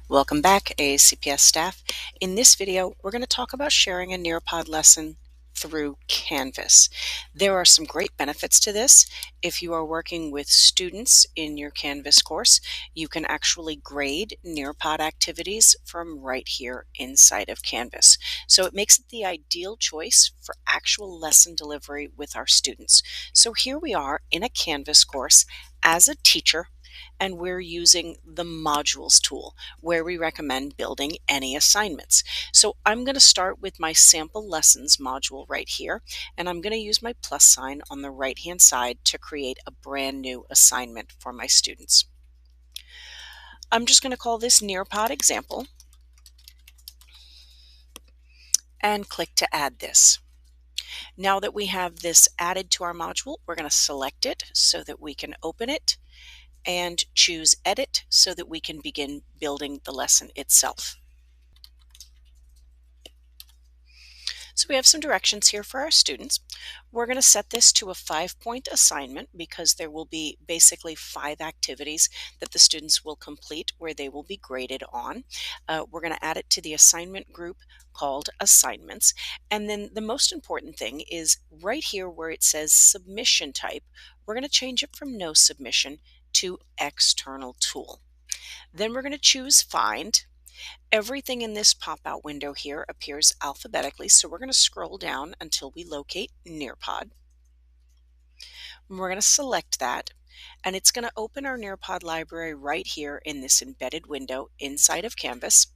Welcome back, ACPS staff. In this video, we're going to talk about sharing a Nearpod lesson through Canvas. There are some great benefits to this. If you are working with students in your Canvas course, you can actually grade Nearpod activities from right here inside of Canvas. So it makes it the ideal choice for actual lesson delivery with our students. So here we are in a Canvas course as a teacher, and we're using the modules tool where we recommend building any assignments. So I'm going to start with my sample lessons module right here, and I'm going to use my plus sign on the right hand side to create a brand new assignment for my students. I'm just going to call this Nearpod example and click to add this. Now that we have this added to our module, we're going to select it so that we can open it and choose Edit so that we can begin building the lesson itself. So we have some directions here for our students. We're going to set this to a 5-point assignment because there will be basically 5 activities that the students will complete where they will be graded on. We're going to add it to the assignment group called Assignments. And then the most important thing is right here where it says Submission Type, we're going to change it from No Submission to External Tool. Then we're going to choose Find. Everything in this pop-out window here appears alphabetically, so we're going to scroll down until we locate Nearpod. We're going to select that, and it's going to open our Nearpod library right here in this embedded window inside of Canvas.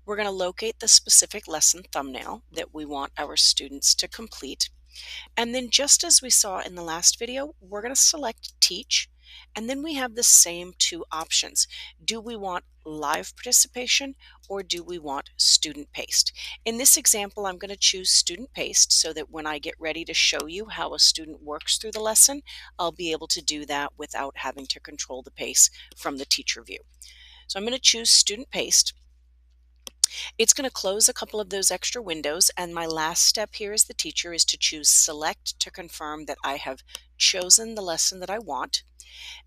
We're going to locate the specific lesson thumbnail that we want our students to complete. And then just as we saw in the last video, we're going to select Teach, and then we have the same 2 options. Do we want live participation or do we want student paced? In this example, I'm going to choose student paced so that when I get ready to show you how a student works through the lesson, I'll be able to do that without having to control the pace from the teacher view. So I'm going to choose student paced. It's going to close a couple of those extra windows, and my last step here as the teacher is to choose Select to confirm that I have chosen the lesson that I want,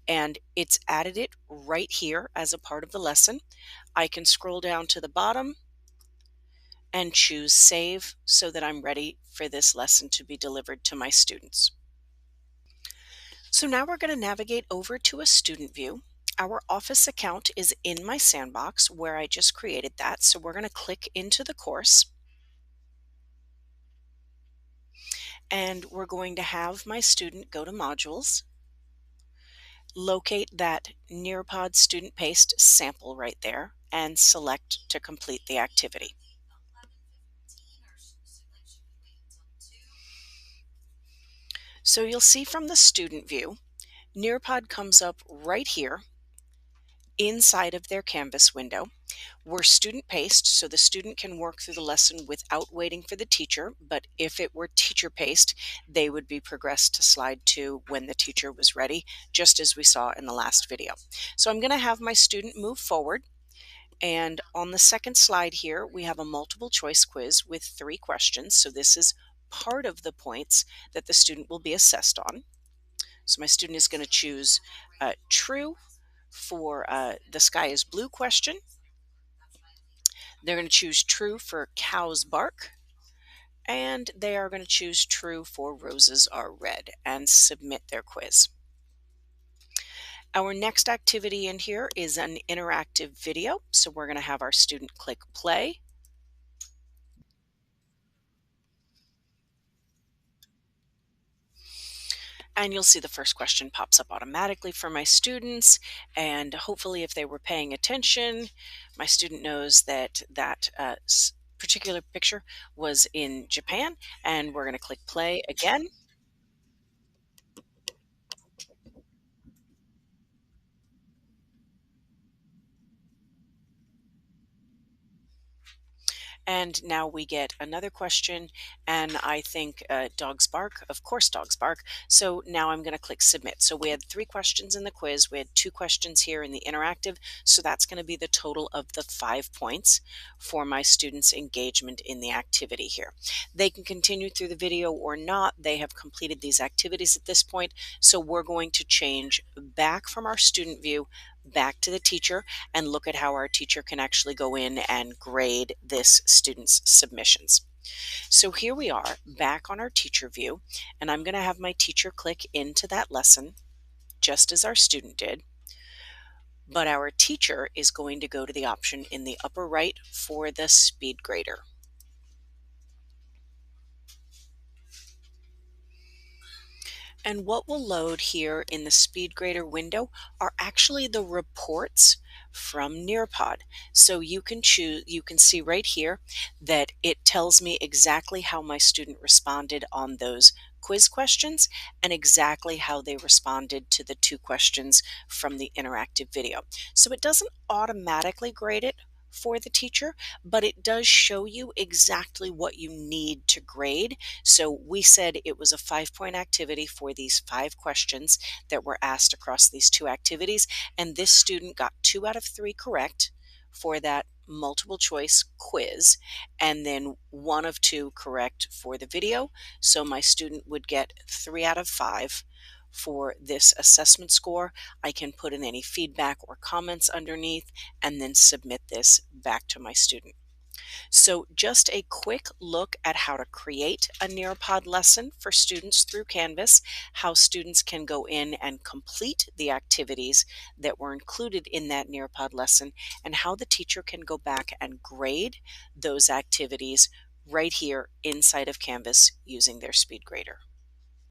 and it's added it right here as a part of the lesson. I can scroll down to the bottom and choose Save so that I'm ready for this lesson to be delivered to my students. So now we're going to navigate over to a student view. Our Office account is in my sandbox where I just created that, so we're going to click into the course. And we're going to have my student go to Modules, locate that Nearpod student paste sample right there, and select to complete the activity. So you'll see from the student view, Nearpod comes up right here inside of their Canvas window. We're student paced, so the student can work through the lesson without waiting for the teacher, but if it were teacher paced, they would be progressed to slide 2 when the teacher was ready, just as we saw in the last video. So I'm going to have my student move forward, and on the second slide here, we have a multiple choice quiz with 3 questions, so this is part of the points that the student will be assessed on. So my student is going to choose true for the sky is blue question. They're going to choose true for cows bark, and they are going to choose true for roses are red and submit their quiz. Our next activity in here is an interactive video, so we're going to have our student click play. And you'll see the first question pops up automatically for my students, and hopefully if they were paying attention, my student knows that that particular picture was in Japan, and we're going to click play again. And now we get another question, and I think dogs bark. Of course, dogs bark. So now I'm going to click submit. So we had 3 questions in the quiz. We had 2 questions here in the interactive. So that's going to be the total of the 5 points for my students' engagement in the activity here. They can continue through the video or not. They have completed these activities at this point. So we're going to change back from our student view back to the teacher and look at how our teacher can actually go in and grade this student's submissions. So here we are back on our teacher view, and I'm going to have my teacher click into that lesson just as our student did. But our teacher is going to go to the option in the upper right for the SpeedGrader. And what will load here in the SpeedGrader window are actually the reports from Nearpod. So you can see right here that it tells me exactly how my student responded on those quiz questions and exactly how they responded to the 2 questions from the interactive video. So it doesn't automatically grade it for the teacher, but it does show you exactly what you need to grade. So we said it was a 5-point activity for these 5 questions that were asked across these 2 activities, and this student got 2 out of 3 correct for that multiple choice quiz, and then 1 of 2 correct for the video. So my student would get 3 out of 5 for this assessment score. I can put in any feedback or comments underneath and then submit this back to my student. So just a quick look at how to create a Nearpod lesson for students through Canvas, how students can go in and complete the activities that were included in that Nearpod lesson, and how the teacher can go back and grade those activities right here inside of Canvas using their SpeedGrader.